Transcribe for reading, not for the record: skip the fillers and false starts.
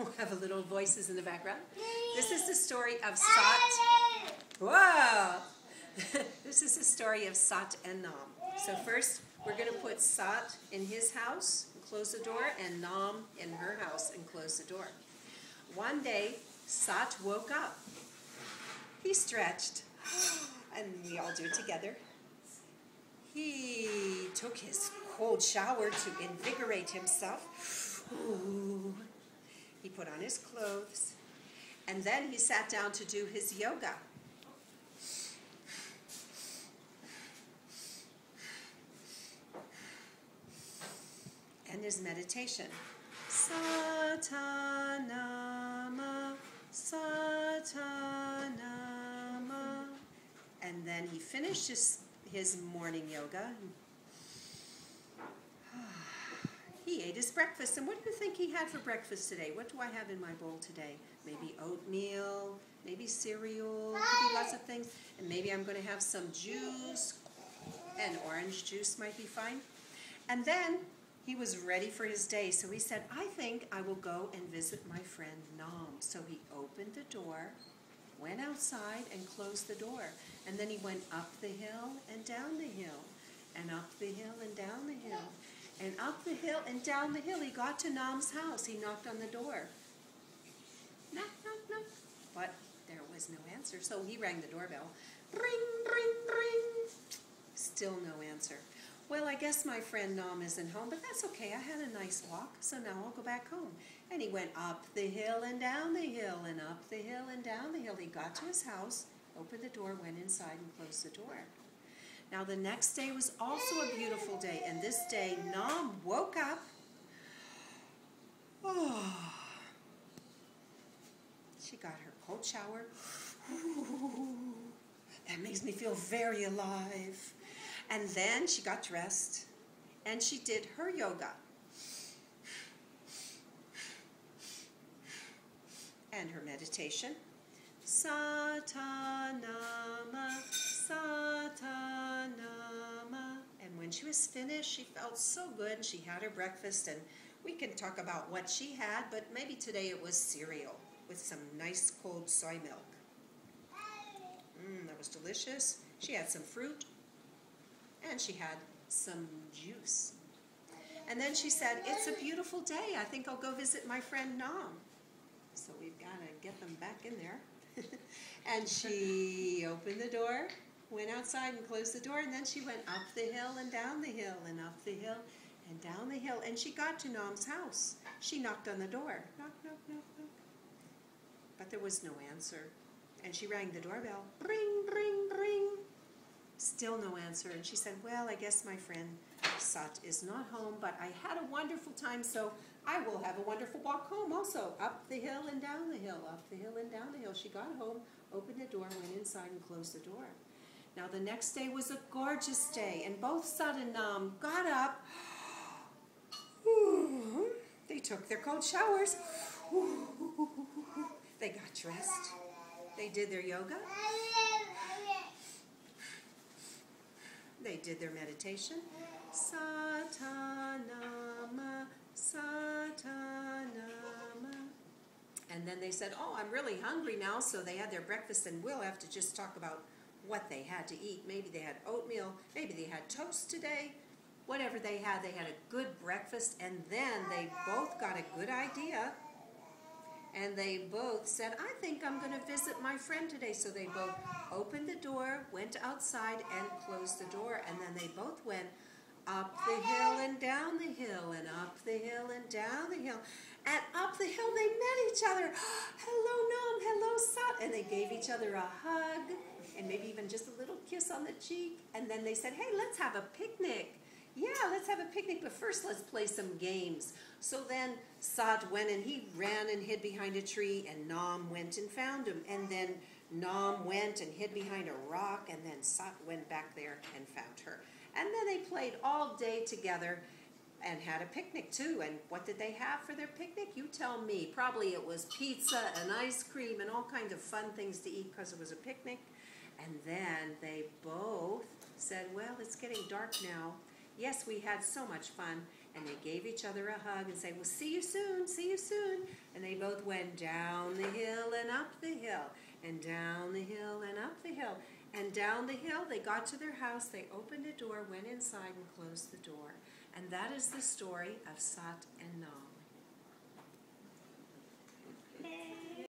We'll have a little voices in the background. This is the story of Sat. Whoa! This is the story of Sat and Nam. So first, we're going to put Sat in his house and close the door, and Nam in her house and close the door. One day, Sat woke up. He stretched, and we all do it together. He took his cold shower to invigorate himself. Ooh. He put on his clothes, and then he sat down to do his yoga. And his meditation. Satanama, Satanama. And then he finished his morning yoga. He ate his breakfast. And what do you think he had for breakfast today? What do I have in my bowl today? Maybe oatmeal, maybe cereal, could be lots of things. And maybe I'm going to have some juice, and orange juice might be fine. And then he was ready for his day, so he said, I think I will go and visit my friend Nam. So he opened the door, went outside, and closed the door. And then he went up the hill and down the hill, and up the hill and down the hill, and up the hill and down the hill. He got to Nam's house. He knocked on the door. Knock, knock, knock. But there was no answer, so he rang the doorbell. Ring, ring, ring. Still no answer. Well, I guess my friend Nam isn't home, but that's okay. I had a nice walk, so now I'll go back home. And he went up the hill and down the hill and up the hill and down the hill. He got to his house, opened the door, went inside, and closed the door. Now, the next day was also a beautiful day, and this day, Nam woke up. Oh. She got her cold shower. Ooh, that makes me feel very alive. And then she got dressed, and she did her yoga. And her meditation. Satanama, Satanama. And when she was finished, she felt so good, and she had her breakfast, and we can talk about what she had, but maybe today it was cereal with some nice cold soy milk. That was delicious. She had some fruit. And she had some juice. And then she said, it's a beautiful day. I think I'll go visit my friend Nam. So we've got to get them back in there. And she opened the door, went outside and closed the door, and then she went up the hill and down the hill and up the hill and down the hill. And she got to Nam's house. She knocked on the door. Knock, knock, knock, knock. But there was no answer. And she rang the doorbell. Ring, ring, ring. Still no answer, and she said, well, I guess my friend Sat is not home, but I had a wonderful time, so I will have a wonderful walk home also. Up the hill and down the hill, up the hill and down the hill. She got home, opened the door, went inside, and closed the door. Now, the next day was a gorgeous day, and both Sat and Nam got up. They took their cold showers. They got dressed. They did their yoga. They did their meditation. Satanama, Satanama. And then they said, oh, I'm really hungry now, so they had their breakfast, and we'll have to just talk about what they had to eat. Maybe they had oatmeal, maybe they had toast today. Whatever they had a good breakfast, and then they both got a good idea. And they both said, I think I'm going to visit my friend today. So they both opened the door, went outside, and closed the door. And then they both went up the hill and down the hill, and up the hill and down the hill. And up the hill they met each other. Hello, Nam, hello, Sat. And they gave each other a hug, and maybe even just a little kiss on the cheek. And then they said, hey, let's have a picnic. Yeah, let's have a picnic, but first let's play some games. So then Sat went and he ran and hid behind a tree, and Nam went and found him. And then Nam went and hid behind a rock, and then Sat went back there and found her. And then they played all day together and had a picnic too. And what did they have for their picnic? You tell me. Probably it was pizza and ice cream and all kinds of fun things to eat because it was a picnic. And then they both said, well, it's getting dark now. Yes, we had so much fun, and they gave each other a hug and say, well, see you soon, see you soon. And they both went down the hill and up the hill, and down the hill and up the hill. And down the hill, they got to their house, they opened a door, went inside, and closed the door. And that is the story of Sat and Nam.